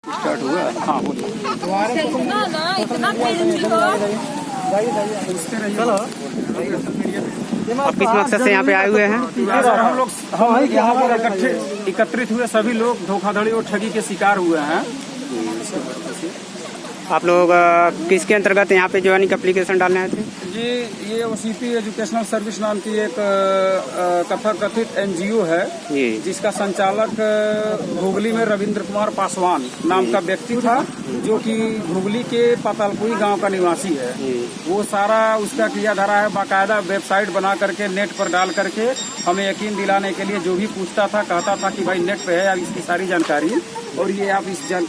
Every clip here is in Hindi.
स्टार्ट हुआ। हाँ बोलिए। आप किस मकसद से यहाँ पे आए हुए हैं? हम यहाँ पर एकत्रित हुए सभी लोग धोखाधड़ी और ठगी के शिकार हुए हैं। आप लोग किसके अंतर्गत यहाँ पे ज्वाइनिंग एप्लीकेशन डालने आए थे? जी ये ओसीपी एजुकेशनल सर्विस नाम की एक कथित एनजीओ है जिसका संचालक घुगली में रविंद्र कुमार पासवान नाम का व्यक्ति था, जो कि घुगली के पातालपुरी गांव का निवासी है। वो सारा उसका किया धरा है, बाकायदा वेबसाइट बना करके नेट पर डाल करके हमें यकीन दिलाने के लिए जो भी पूछता था कहता था कि भाई नेट पे है आप इसकी सारी जानकारी, और ये आप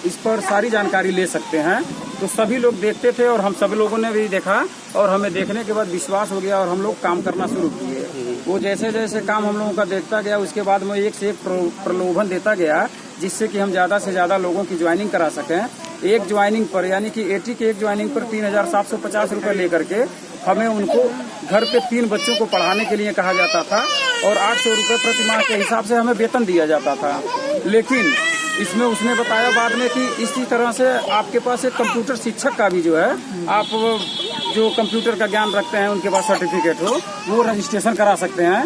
इस पर सारी जानकारी ले सकते हैं। तो सभी लोग देखते थे और हम सब लोगों ने भी देखा और हमें देखने के बाद विश्वास हो गया और हम लोग काम करना शुरू किए। वो जैसे जैसे काम हम लोगों का देखता गया उसके बाद में एक से एक प्रलोभन देता गया, जिससे कि हम ज्यादा से ज्यादा लोगों की ज्वाइनिंग करा सकें। एक ज्वाइनिंग पर यानी कि 80 के एक ज्वाइनिंग पर 3,750 रुपये लेकर के हमें उनको घर पे 3 बच्चों को पढ़ाने के लिए कहा जाता था और 800 रुपये प्रति माह के हिसाब से हमें वेतन दिया जाता था। लेकिन इसमें उसने बताया बाद में कि इसी तरह से आपके पास एक कंप्यूटर शिक्षक का भी जो है, आप जो कंप्यूटर का ज्ञान रखते हैं उनके पास सर्टिफिकेट हो वो रजिस्ट्रेशन करा सकते हैं,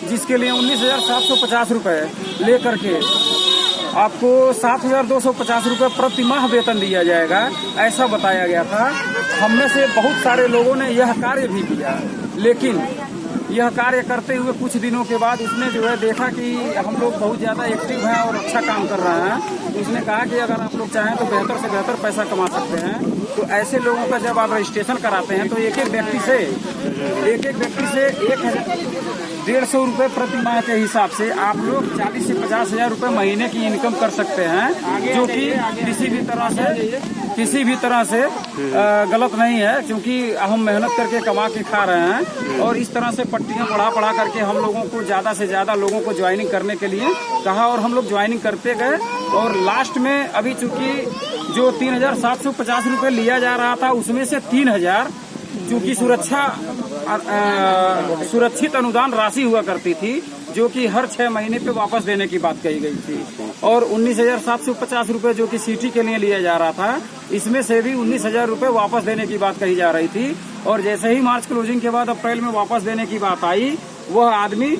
जिसके लिए 19,750 रुपये ले करके आपको 7,250 रुपये प्रति माह वेतन दिया जाएगा, ऐसा बताया गया था। हम में से बहुत सारे लोगों ने यह कार्य भी किया, लेकिन यह कार्य करते हुए कुछ दिनों के बाद उसने जो है देखा कि हम लोग बहुत ज़्यादा एक्टिव हैं और अच्छा काम कर रहे हैं। तो उसने कहा कि अगर आप लोग चाहें तो बेहतर से बेहतर पैसा कमा सकते हैं। तो ऐसे लोगों का जब आप रजिस्ट्रेशन कराते हैं तो एक एक व्यक्ति से 1,150 रुपये प्रति माह के हिसाब से आप लोग 40 से 50 हजार रुपये महीने की इनकम कर सकते हैं, जो कि किसी भी तरह से गलत नहीं है, क्योंकि हम मेहनत करके कमा के खा रहे हैं। और इस तरह से पट्टियां पढ़ा करके हम लोगों को ज्यादा से ज्यादा लोगों को ज्वाइनिंग करने के लिए कहा और हम लोग ज्वाइनिंग करते गए। और लास्ट में अभी चूंकि जो 3,750 रुपये लिया जा रहा था उसमें से 3,000 चूंकि सुरक्षित अनुदान राशि हुआ करती थी, जो कि हर 6 महीने पे वापस देने की बात कही गई थी, और 19,750 रुपये जो कि सिटी के लिए लिया जा रहा था, इसमें से भी 19,000 रुपये वापस देने की बात कही जा रही थी। और जैसे ही मार्च क्लोजिंग के बाद अप्रैल में वापस देने की बात आई, वह आदमी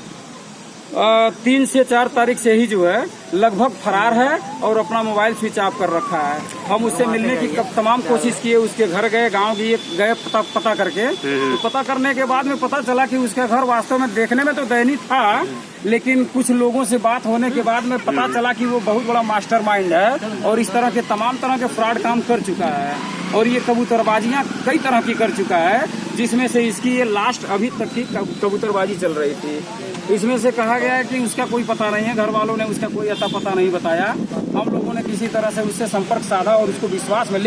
3 से 4 तारीख से ही जो है लगभग फरार है और अपना मोबाइल स्विच ऑफ कर रखा है। हम उससे मिलने की तमाम कोशिश किए, उसके घर गए, गांव गए पता करके। तो पता करने के बाद में पता चला कि उसका घर वास्तव में देखने में तो दयनीय था, लेकिन कुछ लोगों से बात होने के बाद में पता चला कि वो बहुत बड़ा मास्टरमाइंड है और इस तरह के तमाम तरह के फ्रॉड काम कर चुका है। और ये कबूतरबाजियां कई तरह की कर चुका है, जिसमें से इसकी ये लास्ट अभी तक की कबूतरबाजी चल रही थी। इसमें से कहा गया है कि उसका कोई पता नहीं है, घर वालों ने उसका कोई अता पता नहीं बताया। हम लोगों ने किसी तरह से उससे संपर्क साधा और उसको विश्वास में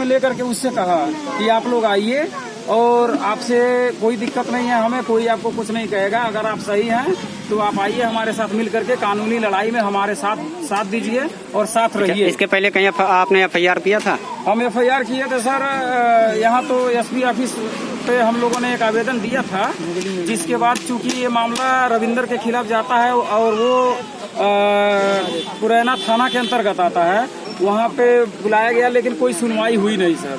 लेकर के उससे कहा कि आप लोग आइए और आपसे कोई दिक्कत नहीं है, हमें कोई आपको कुछ नहीं कहेगा। अगर आप सही हैं तो आप आइए हमारे साथ मिल करके कानूनी लड़ाई में हमारे साथ दीजिए और साथ रहिए। इसके पहले कहीं आपने FIR किया था? हम FIR किए थे सर, यहाँ तो SP ऑफिस पे हम लोगों ने एक आवेदन दिया था, जिसके बाद चूंकि ये मामला रविंदर के खिलाफ जाता है और वो पुरैना थाना के अंतर्गत आता है, वहाँ पे बुलाया गया लेकिन कोई सुनवाई हुई नहीं सर।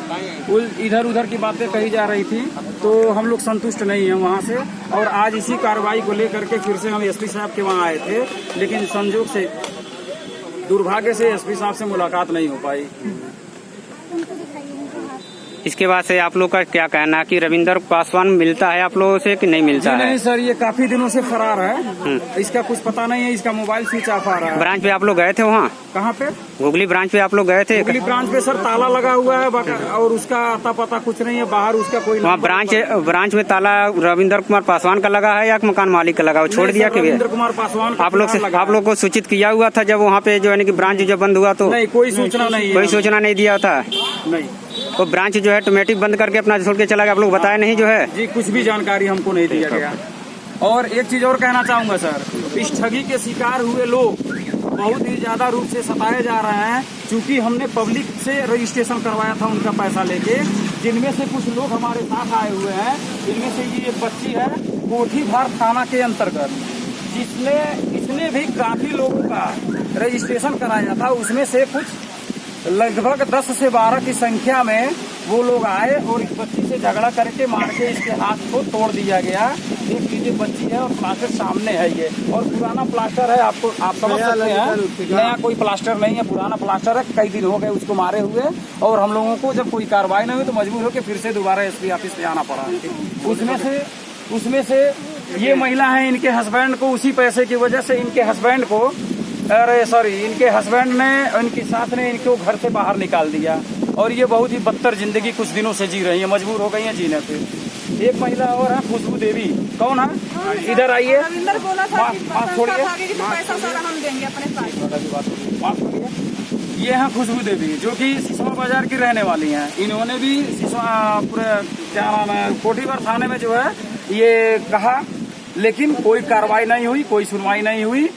इधर उधर की बातें कही जा रही थी, तो हम लोग संतुष्ट नहीं हैं वहाँ से। और आज इसी कार्रवाई को लेकर के फिर से हम SP साहब के वहाँ आए थे, लेकिन संजोग से दुर्भाग्य से SP साहब से मुलाकात नहीं हो पाई। इसके बाद से आप लोग का क्या कहना कि रविंदर पासवान मिलता है आप लोगों से कि नहीं मिलता है? नहीं सर, ये काफी दिनों से फरार है, इसका कुछ पता नहीं है, इसका मोबाइल स्विच ऑफ आ रहा है। ब्रांच पे आप लोग गए थे वहाँ? कहाँ पे? घुगली ब्रांच पे आप लोग गए थे? घुगली ब्रांच पे सर ताला लगा हुआ है और उसका अता पता कुछ नहीं है, बाहर उसका कोई। वहाँ ब्रांच में ताला रविंदर कुमार पासवान का लगा है या मकान मालिक का लगा हो? छोड़ दिया कि रविंदर कुमार पासवान आप लोग को सूचित किया हुआ था जब वहाँ पे जो है कि ब्रांच जब बंद हुआ? तो नहीं, कोई सूचना नहीं दिया था। नहीं, तो ब्रांच जो है ऑटोमेटिक बंद करके अपना छोड़ के चला गया, आप लोग बताया नहीं जो है? जी, कुछ भी जानकारी हमको नहीं दिया गया। और एक चीज और कहना चाहूंगा सर, इस ठगी के शिकार हुए लोग बहुत ही ज्यादा रूप से सताए जा रहे हैं, क्योंकि हमने पब्लिक से रजिस्ट्रेशन करवाया था उनका पैसा लेके, जिनमें से कुछ लोग हमारे साथ आए हुए हैं। इनमें से ये एक बच्ची है कोठी भार थाना के अंतर्गत, इसने भी काफी लोगों का रजिस्ट्रेशन कराया था। उसमें से कुछ लगभग 10 से 12 की संख्या में वो लोग आए और इस बच्ची से झगड़ा करके मार के इसके हाथ को तोड़ दिया गया। देख लीजिए बच्ची है और प्लास्टर सामने है ये, और पुराना प्लास्टर है। आप समझ सकते हैं, नया कोई प्लास्टर नहीं है, पुराना प्लास्टर है। कई दिन हो गए उसको मारे हुए, और हम लोगों को जब कोई कार्रवाई नहीं हुई तो मजबूर होकर फिर से दोबारा एसपी ऑफिस में आना पड़ा। उसमें से ये महिला है, इनके हस्बैंड को उसी पैसे की वजह से इनके हस्बैंड ने इनके साथ ने इनको घर से बाहर निकाल दिया, और ये बहुत ही बदतर जिंदगी कुछ दिनों से जी रही है, मजबूर हो गई है जीने पे। एक महिला और है खुशबू देवी। कौन है? इधर आइए, ये है खुशबू देवी, जो कि सिसवा बाजार की रहने वाली हैं। इन्होंने भी पूरे क्या नाम है कोटीवर थाने में जो है ये कहा, लेकिन कोई कार्रवाई नहीं हुई, कोई सुनवाई नहीं हुई।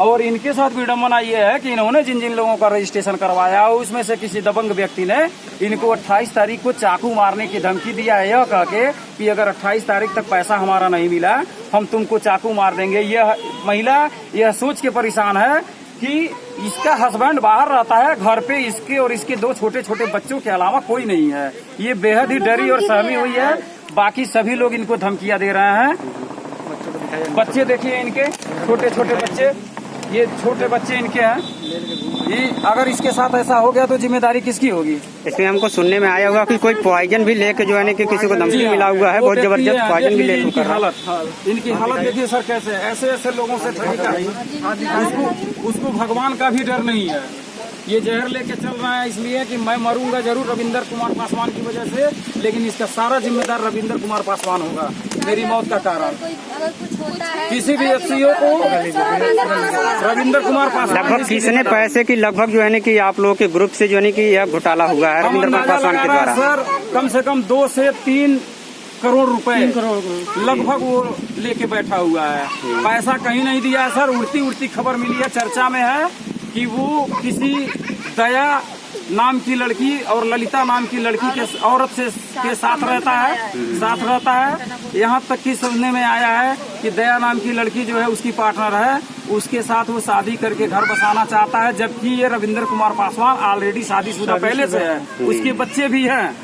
और इनके साथ विडम्बना ये है कि इन्होंने जिन जिन लोगों का रजिस्ट्रेशन करवाया उसमें से किसी दबंग व्यक्ति ने इनको 28 तारीख को चाकू मारने की धमकी दिया है, यह कह के कि अगर 28 तारीख तक पैसा हमारा नहीं मिला हम तुमको चाकू मार देंगे। यह महिला यह सोच के परेशान है कि इसका हस्बैंड बाहर रहता है, घर पे इसके और इसके 2 छोटे छोटे बच्चों के अलावा कोई नहीं है। ये बेहद ही डरी और सहमी हुई है। बाकी सभी लोग इनको धमकियां दे रहे हैं। बच्चे देखिए इनके, छोटे छोटे बच्चे, ये छोटे बच्चे इनके हैं। ये अगर इसके साथ ऐसा हो गया तो जिम्मेदारी किसकी होगी? इसमें हमको सुनने में आया होगा कि कोई पॉइजन भी लेके जो है कि किसी को धमकी मिला हुआ है, बहुत जबरदस्त पॉइजन भी लेके। इनकी हालत देखिए सर, कैसे ऐसे लोगों से ठगी का उसको भगवान का भी डर नहीं है। ये जहर लेके चल रहा है इसलिए कि मैं मरूंगा जरूर रविंदर कुमार पासवान की वजह से, लेकिन इसका सारा जिम्मेदार रविंदर कुमार पासवान होगा, मेरी मौत का कारण। किसी भी एफसीओ को रविंदर कुमार पासवान लगभग किसने पैसे की लगभग जो है कि आप लोगों के ग्रुप से जो है कि यह घोटाला हुआ है रविंदर कुमार पासवान के द्वारा? सर कम से कम 2 से 3 करोड़ रुपए लगभग वो लेके बैठा हुआ है। पैसा कहीं नहीं दिया है सर। उड़ती खबर मिली है, चर्चा में है कि वो किसी दया नाम की लड़की और ललिता नाम की लड़की के औरत के साथ रहता है। यहाँ तक कि सुनने में आया है कि दया नाम की लड़की जो है उसकी पार्टनर है, उसके साथ वो शादी करके घर बसाना चाहता है, जबकि ये रविंदर कुमार पासवान ऑलरेडी शादीशुदा पहले से है, उसके बच्चे भी हैं।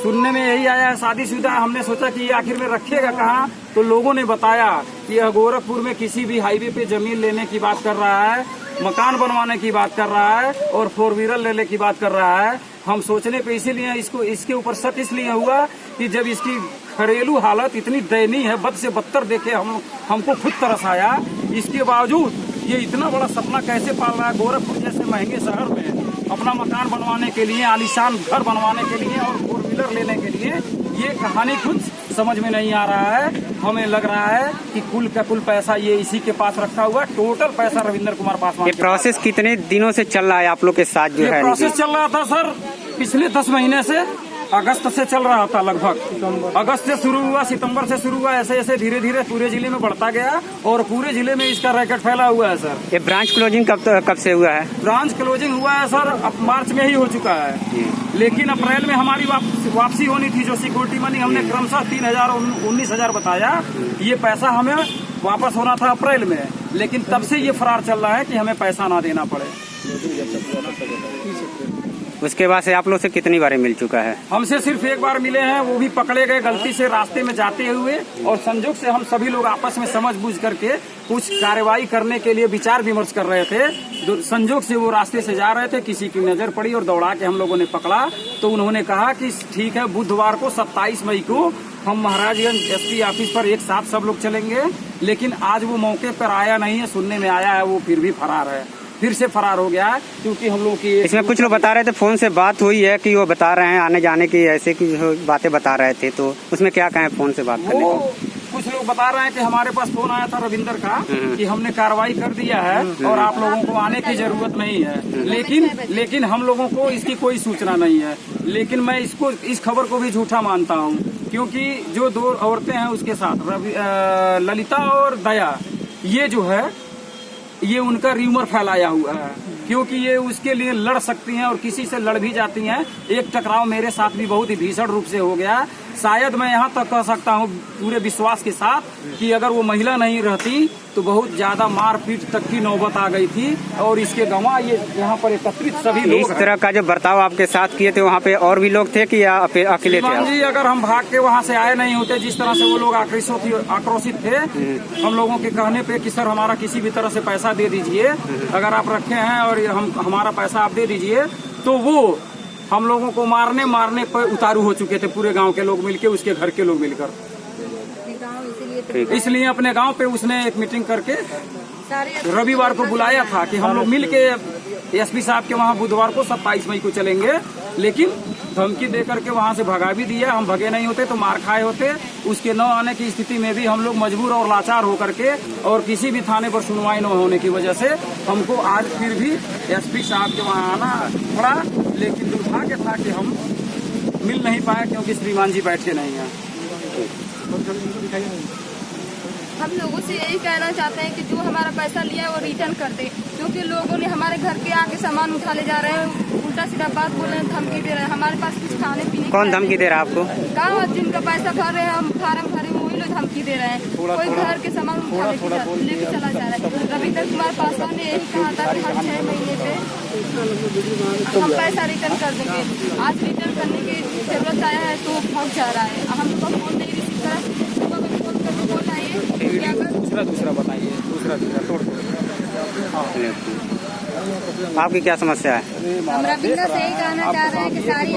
सुनने में यही आया है शादीशुदा। हमने सोचा कि ये आखिर में रखेगा कहाँ, तो लोगों ने बताया कि यह गोरखपुर में किसी भी हाईवे पे जमीन लेने की बात कर रहा है, मकान बनवाने की बात कर रहा है और 4 व्हीलर लेने की बात कर रहा है। हम सोचने पे इसीलिए इसके ऊपर शक इसलिए हुआ कि जब इसकी घरेलू हालत इतनी दयनीय है, बद से बदतर देखे हमको खुद तरस आया। इसके बावजूद ये इतना बड़ा सपना कैसे पाल रहा है गोरखपुर जैसे महंगे शहर में अपना मकान बनवाने के लिए, आलीशान घर बनवाने के लिए और 4 व्हीलर लेने के लिए। ये कहानी कुछ समझ में नहीं आ रहा है। हमें लग रहा है कि कुल का कुल पैसा ये इसी के पास रखा हुआ, टोटल पैसा रविंदर कुमार पासवान। ये प्रोसेस कितने दिनों से चल रहा है आप लोग के साथ जो है? प्रोसेस चल रहा था सर पिछले 10 महीने से, अगस्त से चल रहा था लगभग। अगस्त से शुरू हुआ, सितंबर से शुरू हुआ, ऐसे ऐसे धीरे धीरे पूरे जिले में बढ़ता गया और पूरे जिले में इसका रैकेट फैला हुआ है सर। ये ब्रांच क्लोजिंग कब से हुआ है? ब्रांच क्लोजिंग हुआ है सर अब मार्च में ही हो चुका है, लेकिन अप्रैल में हमारी वापसी होनी थी। जो सिक्योरिटी मनी हमने क्रमशः 3,000 और 19,000 बताया, ये पैसा हमें वापस होना था अप्रैल में, लेकिन तब से ये फरार चल रहा है कि हमें पैसा ना देना पड़े। उसके बाद से आप लोग से कितनी बार मिल चुका है? हमसे सिर्फ एक बार मिले हैं, वो भी पकड़े गए गलती से रास्ते में जाते हुए, और संजोग से हम सभी लोग आपस में समझ बूझ करके कुछ कार्रवाई करने के लिए विचार विमर्श कर रहे थे। संजोग से वो रास्ते से जा रहे थे, किसी की नजर पड़ी और दौड़ा के हम लोगों ने पकड़ा। तो उन्होंने कहा कि ठीक है, बुधवार को 27 मई को हम महाराजगंज एसपी ऑफिस पर एक साथ सब लोग चलेंगे, लेकिन आज वो मौके पर आया नहीं है। सुनने में आया है वो फिर भी फरार है, फिर से फरार हो गया है, क्योंकि हम लोग की इसमें कुछ लोग बता रहे थे फोन से बात हुई है कि वो बता रहे हैं आने जाने की ऐसे की बातें बता रहे थे, तो उसमें क्या कहें फोन से बात करने को? कुछ लोग बता रहे हैं कि हमारे पास फोन आया था रविंदर का कि हमने कार्रवाई कर दिया है और आप लोगों को आने की जरूरत नहीं है, लेकिन हम लोगों को इसकी कोई सूचना नहीं है। लेकिन मैं इस खबर को भी झूठा मानता हूँ, क्योंकि जो 2 औरतें हैं उसके साथ ललिता और दया, ये जो है ये उनका र्यूमर फैलाया हुआ है, क्योंकि ये उसके लिए लड़ सकती हैं और किसी से लड़ भी जाती हैं। एक टकराव मेरे साथ भी बहुत ही भीषण रूप से हो गया। शायद मैं यहाँ तक कह सकता हूँ पूरे विश्वास के साथ कि अगर वो महिला नहीं रहती तो बहुत ज्यादा मारपीट तक की नौबत आ गई थी और इसके गवाह ये यहाँ पर एकत्रित सभी लोग इस तरह का जो बर्ताव आपके साथ किए थे वहाँ पे और भी लोग थे कि या अकेले थे श्रीमान आप? जी, अगर हम भाग के वहाँ से आए नहीं होते, जिस तरह से वो लोग आक्रोशित थे हम लोगों के कहने पे कि सर हमारा किसी भी तरह से पैसा दे दीजिए, अगर आप रखे हैं और हमारा पैसा आप दे दीजिए, तो वो हम लोगों को मारने पर उतारू हो चुके थे, पूरे गांव के लोग मिलके, उसके घर के लोग मिलकर। इसलिए अपने गांव पे उसने एक मीटिंग करके रविवार को बुलाया था कि हम लोग मिल के एसपी साहब के वहाँ बुधवार को 27 मई को चलेंगे, लेकिन धमकी दे करके वहाँ से भगा भी दिया। हम भगे नहीं होते तो मार खाए होते। उसके न आने की स्थिति में भी हम लोग मजबूर और लाचार होकर के और किसी भी थाने पर सुनवाई न होने की वजह से हमको आज फिर भी एसपी साहब के वहाँ आना पड़ा, लेकिन दुर्भाग्य था कि हम मिल नहीं पाए क्योंकि श्रीमान जी बैठे नहीं हैं। हम लोगों से यही कहना चाहते हैं कि जो हमारा पैसा लिया है वो रिटर्न कर दे, क्योंकि लोगों ने हमारे घर के आके सामान उठा ले जा रहे हैं, उल्टा सीधा बात बोल रहे हैं, धमकी दे रहे हैं। हमारे पास कुछ खाने पीने कौन धमकी दे रहा है आपको? गाँव जिनका पैसा भर रहे हैं, हम फार्म भरे वही लोग धमकी दे रहे हैं। कोई घर के सामान उठा लेके चला जा रहा है। रविंद्र कुमार पासवान ने यही कहा था कि हर 6 महीने पे हम पैसा रिटर्न कर देंगे। आज रिटर्न करने की जरूरत आया है तो भाग जा रहा है। हम लोग का फोन नहीं रिसीव करा, फोन करके बोल रहा है दूसरा बताइए, दूसरा तोड़। आपकी क्या समस्या है? हम रविंद्र से यही कहना चाह रहे हैं कि सारी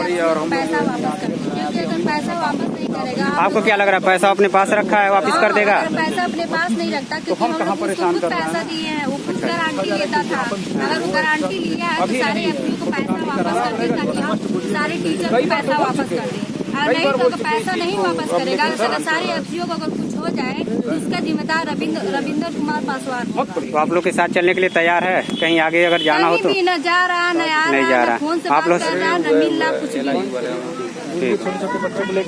पैसा वापस करें, क्योंकि अगर पैसा वापस नहीं करेगा। आपको क्या लग रहा है पैसा अपने पास रखा है, वापस कर देगा? अगर पैसा अपने पास नहीं रखता, क्योंकि हम लोग उसको खुद पैसा दिए हैं, वो खुद गारंटी लेता था। अगर वो गारंटी लिया है तो सारे एफपीओ को पैसा वापस कर दे, ताकि हम सारे टीचर को पैसा वापस कर दें। और नहीं तो अगर पैसा नहीं वापस करेगा, अगर सारे एफपीओ को अगर कुछ हो जाए तो इसका जिम्मेदार रविंद्र कुमार पासवान। तो आप लोग के साथ चलने के लिए तैयार है? कहीं आगे अगर जाना हो तो? कहीं भी न जा रहा, न आ रहा, फोन से बात कर रहा, न मिल रहा, कुछ भी। ठीक।